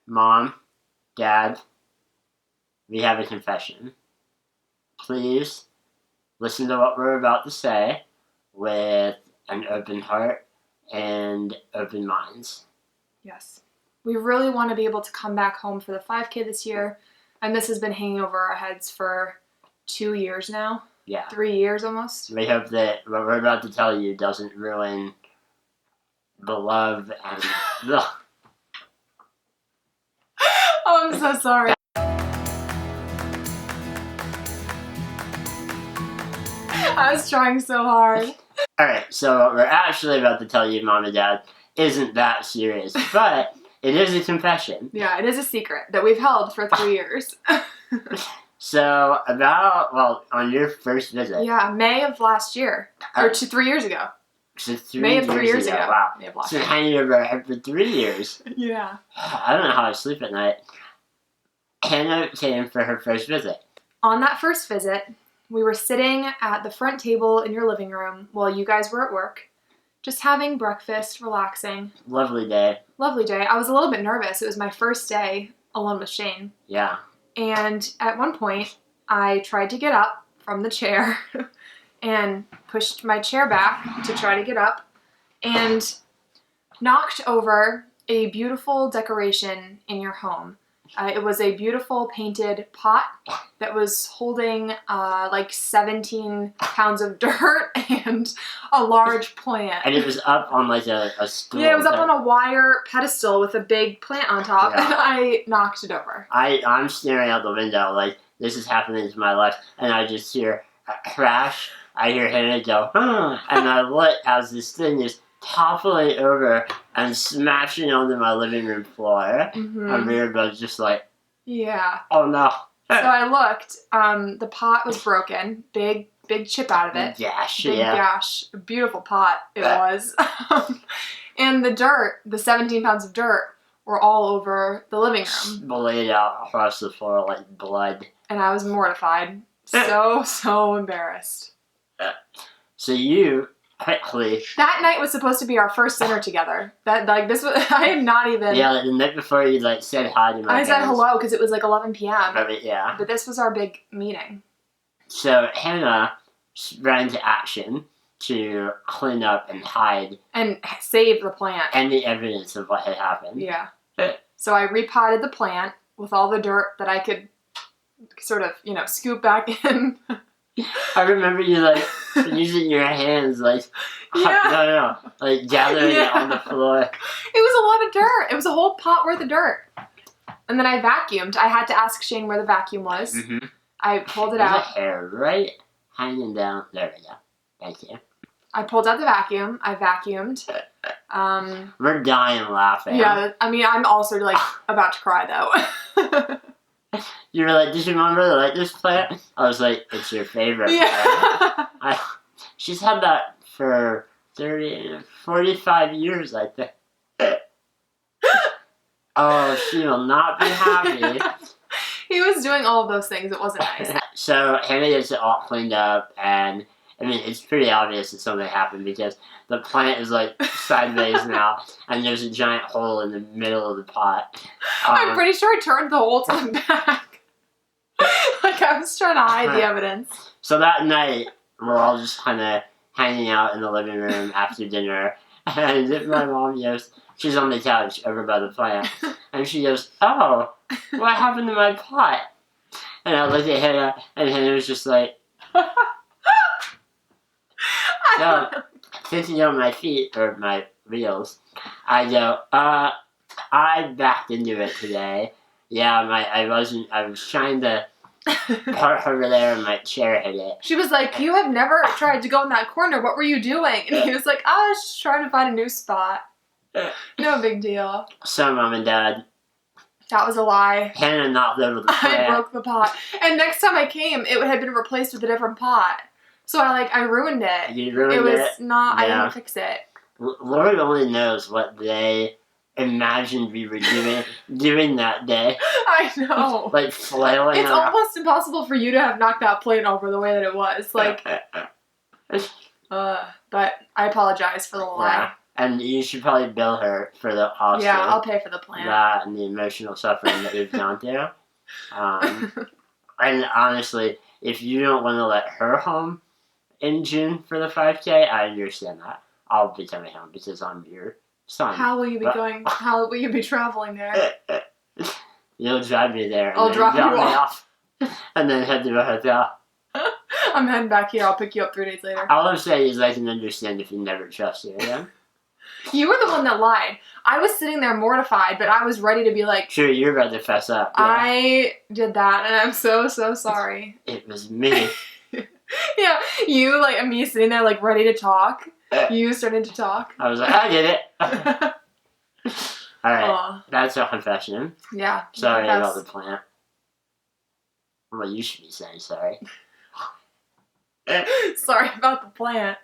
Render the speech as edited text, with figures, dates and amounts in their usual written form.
Mom, Dad, we have a confession. Please listen to what we're about to say with an open heart and open minds. Yes. We really want to be able to come back home for the 5K this year, and this has been hanging over our heads for 2 years now. Yeah. 3 years almost. We hope that what we're about to tell you doesn't ruin the love and the... Oh, I'm so sorry. I was trying so hard. Alright, so what we're actually about to tell you, Mom and Dad, isn't that serious, but it is a confession. Yeah, it is a secret that we've held for 3 years. So, on your first visit. Yeah, May of last year. Or 3 years ago. So May of 3 years ago. Wow. May of last So year. hanging over our head for 3 years. Yeah. I don't know how I sleep at night. Hannah came for her first visit. On that first visit, we were sitting at the front table in your living room while you guys were at work, just having breakfast, relaxing. Lovely day. Lovely day. I was a little bit nervous. It was my first day alone with Shane. Yeah. And at one point, I tried to get up from the chair and pushed my chair back to try to get up and knocked over a beautiful decoration in your home. It was a beautiful painted pot that was holding like 17 pounds of dirt and a large plant. And it was up on like a stool. Yeah, it was up on a wire pedestal with a big plant on top, Yeah. and I knocked it over. I'm staring out the window like this is happening to my life, and I just hear a crash. I hear Hannah go, and I look as this thing is toppling over and smashing onto my living room floor. Mm-hmm. And we were both just like, Yeah. oh no. So I looked. The pot was broken. Big chip out of it. Gash, Big yeah. gash. A beautiful pot it was. And the dirt, the 17 pounds of dirt, were all over the living room. Splayed out across the floor like blood. And I was mortified. So embarrassed. So you quickly. That night was supposed to be our first dinner together. This was. I had not even. Yeah, like the night before you like said hi to my parents. I said hello because it was like 11 p.m. Yeah. But this was our big meeting. So Hannah ran into action to clean up and hide And save the plant. any evidence of what had happened. Yeah. So I repotted the plant with all the dirt that I could sort of, scoop back in. I remember you like using your hands like like gathering it on the floor. It was a lot of dirt. It was a whole pot worth of dirt. And then I vacuumed. I had to ask Shane where the vacuum was. Mm-hmm. I pulled it There's out. a hair right hanging down. There we go. Thank you. I pulled out the vacuum. I vacuumed. We're dying laughing. Yeah, I mean, I'm also like about to cry though. You were like, did your mom really like this plant? I was like, it's your favorite Yeah. plant. She's had that for 45 years, I think. Oh, she will not be happy. He was doing all of those things. It wasn't nice. So Hannah gets it all cleaned up, and I mean, it's pretty obvious that something happened because the plant is like sideways now, and there's a giant hole in the middle of the pot. I'm pretty sure I turned the whole time back. Like I was trying to hide the evidence. So that night, we're all just kind of hanging out in the living room after dinner, and my mom goes, she's on the couch over by the plant, and she goes, oh, what happened to my pot? And I looked at Hannah, and Hannah was just like, so, thinking on my feet, or my wheels, I go, I backed into it today. Yeah, I was trying to park over there and my chair hit it. She was like, you have never tried to go in that corner. What were you doing? And he was like, I was just trying to find a new spot. No big deal. So, Mom and Dad. That was a lie. Hannah knocked over the plant. I broke the pot. And next time I came, it had been replaced with a different pot. So I ruined it. You ruined it? It was not, Yeah. I didn't fix it. Lord only knows what they imagined we were doing that day. I know. Like flailing It's around. almost impossible for you to have knocked that plate over the way that it was. Like, but I apologize for the lie. Yeah. And you should probably bill her for the also Yeah, I'll pay for the plant. that and the emotional suffering that we've gone through. And honestly, if you don't want to let her home in June for the 5K, I understand that. I'll be coming home because I'm your son. How will you be going? How will you be traveling there? You'll drive me there. And I'll then drop you off. And then head to a hotel. I'm heading back here. I'll pick you up 3 days later. All I'm saying is I can understand if you never trust you again. You were the one that lied. I was sitting there mortified, but I was ready to be like, sure, you're about to fess up. Yeah. I did that, and I'm so sorry. It was me. Yeah, you, like, and me sitting there, like, ready to talk. You started to talk. I was like, I did it. Alright, that's a confession. Yeah. Sorry about the plant. Well, you should be saying sorry. Sorry about the plant.